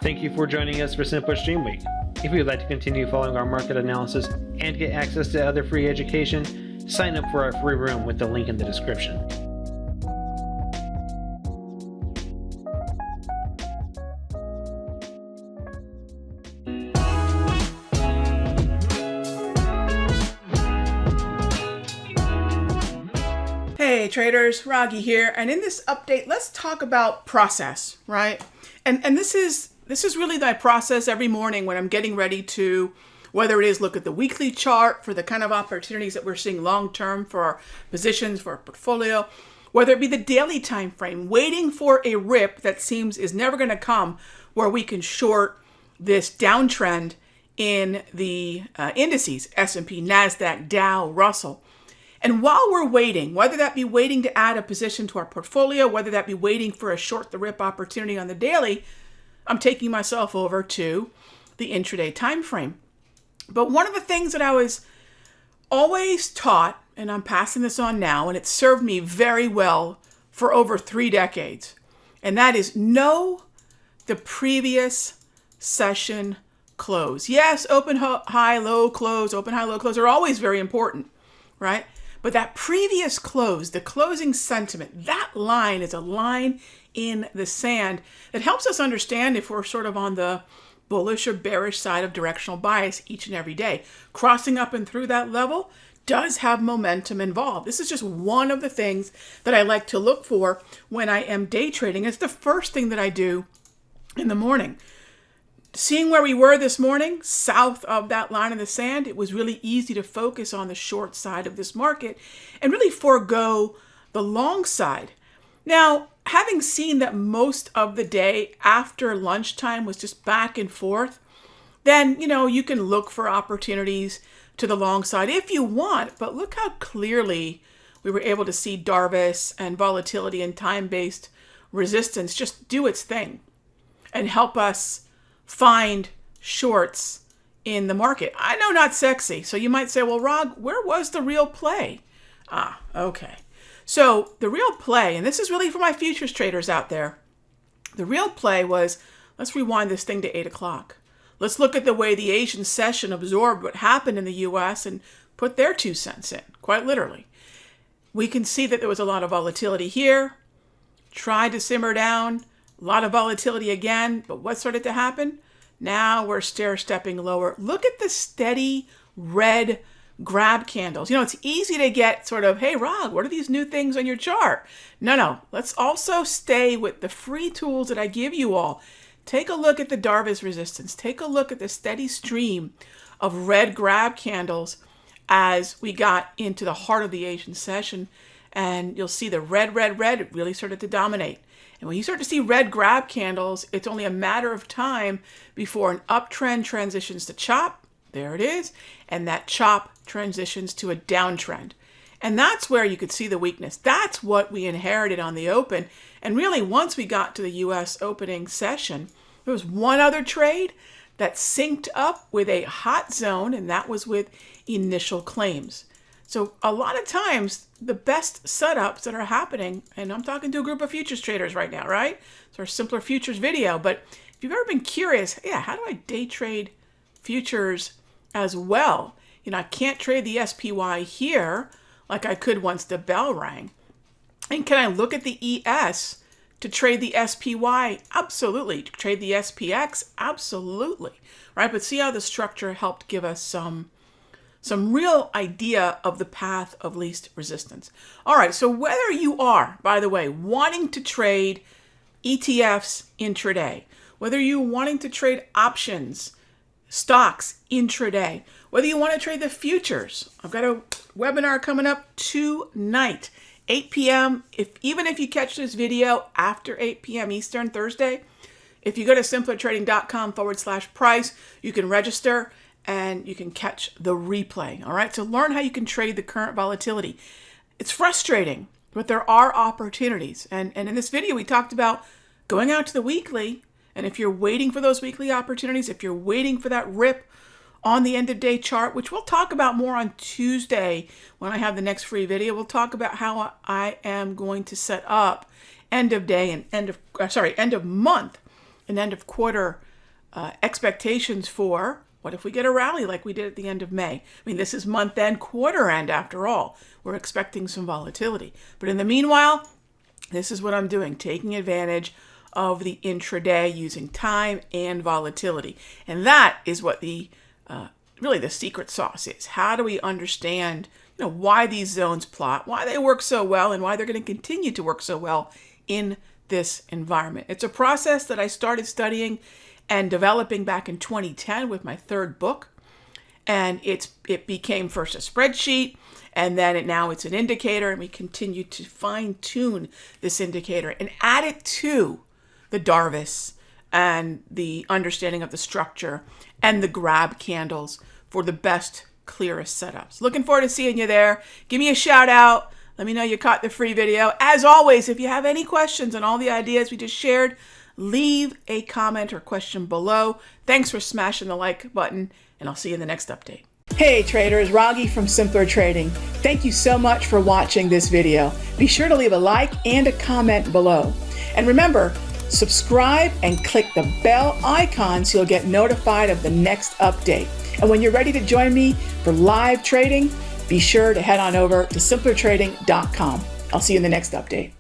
Thank you for joining us for Simple Stream Week. If you'd like to continue following our market analysis and get access to other free education, sign up for our free room with the link in the description. Hey traders, Raghee here, and in this update, let's talk about process, right? And this is really my process every morning when I'm getting ready to, whether it is look at the weekly chart for the kind of opportunities that we're seeing long-term for our positions, for our portfolio, whether it be the daily time frame, waiting for a rip that seems is never going to come where we can short this downtrend in the indices, S&P, NASDAQ, Dow, Russell. And while we're waiting, whether that be waiting to add a position to our portfolio, whether that be waiting for a short the rip opportunity on the daily, I'm taking myself over to the intraday time frame. But one of the things that I was always taught, and I'm passing this on now, and it served me very well for over 3 decades, and that is know the previous session close. Yes, open, high, low, close, open, high, low, close are always very important, right? But that previous close, the closing sentiment, that line is a line in the sand that helps us understand if we're sort of on the bullish or bearish side of directional bias each and every day. Crossing up and through that level does have momentum involved. This is just one of the things that I like to look for when I am day trading. It's the first thing that I do in the morning. Seeing where we were this morning, south of that line in the sand, it was really easy to focus on the short side of this market and really forego the long side. Now, having seen that most of the day after lunchtime was just back and forth, then, you can look for opportunities to the long side if you want, but look how clearly we were able to see Darvis and volatility and time-based resistance just do its thing and help us find shorts in the market. I know not sexy. So you might say, well, Rog, where was the real play? Okay. So the real play, and this is really for my futures traders out there, the real play was, let's rewind this thing to 8 o'clock. Let's look at the way the Asian session absorbed what happened in the US and put their 2 cents in, quite literally. We can see that there was a lot of volatility here, tried to simmer down, a lot of volatility again, but what started to happen? Now we're stair-stepping lower. Look at the steady red grab candles. It's easy to get sort of, hey, Rog, what are these new things on your chart? No. Let's also stay with the free tools that I give you all. Take a look at the Darvis resistance. Take a look at the steady stream of red grab candles as we got into the heart of the Asian session. And you'll see the red really started to dominate. And when you start to see red grab candles, it's only a matter of time before an uptrend transitions to chop. There it is. And that chop transitions to a downtrend. And that's where you could see the weakness. That's what we inherited on the open. And really, once we got to the U.S. opening session, there was one other trade that synced up with a hot zone, and that was with initial claims. So a lot of times, the best setups that are happening, and I'm talking to a group of futures traders right now, right? It's our Simpler Futures video. But if you've ever been curious, how do I day trade futures as well? I can't trade the SPY here like I could once the bell rang. And can I look at the ES to trade the SPY? Absolutely. To trade the SPX? Absolutely. Right? But see how the structure helped give us some real idea of the path of least resistance. All right, so whether you are, by the way, wanting to trade ETFs intraday, whether you're wanting to trade options, stocks intraday, whether you want to trade the futures, I've got a webinar coming up tonight, 8 p.m. Even if you catch this video after 8 p.m. Eastern Thursday, if you go to simplertrading.com/price, you can register and you can catch the replay. All right, so learn how you can trade the current volatility. It's frustrating, but there are opportunities. And in this video, we talked about going out to the weekly. And if you're waiting for those weekly opportunities, if you're waiting for that rip on the end of day chart, which we'll talk about more on Tuesday when I have the next free video, we'll talk about how I am going to set up end of day and end of month and end of quarter expectations for what if we get a rally like we did at the end of May. I mean, this is month end, quarter end after all. We're expecting some volatility. But in the meanwhile, this is what I'm doing, taking advantage of the intraday using time and volatility. And that is what the really the secret sauce is. How do we understand why these zones plot, why they work so well, and why they're going to continue to work so well in this environment. It's a process that I started studying and developing back in 2010 with my third book. And it became first a spreadsheet, and then now it's an indicator, and we continue to fine tune this indicator and add it to the Darvis and the understanding of the structure and the grab candles for the best, clearest setups. Looking forward to seeing you there. Give me a shout out. Let me know you caught the free video. As always, if you have any questions on all the ideas we just shared, leave a comment or question below. Thanks for smashing the like button, and I'll see you in the next update. Hey traders, Raghee from Simpler Trading. Thank you so much for watching this video. Be sure to leave a like and a comment below. And remember, subscribe and click the bell icon so you'll get notified of the next update. And when you're ready to join me for live trading, be sure to head on over to simplertrading.com. I'll see you in the next update.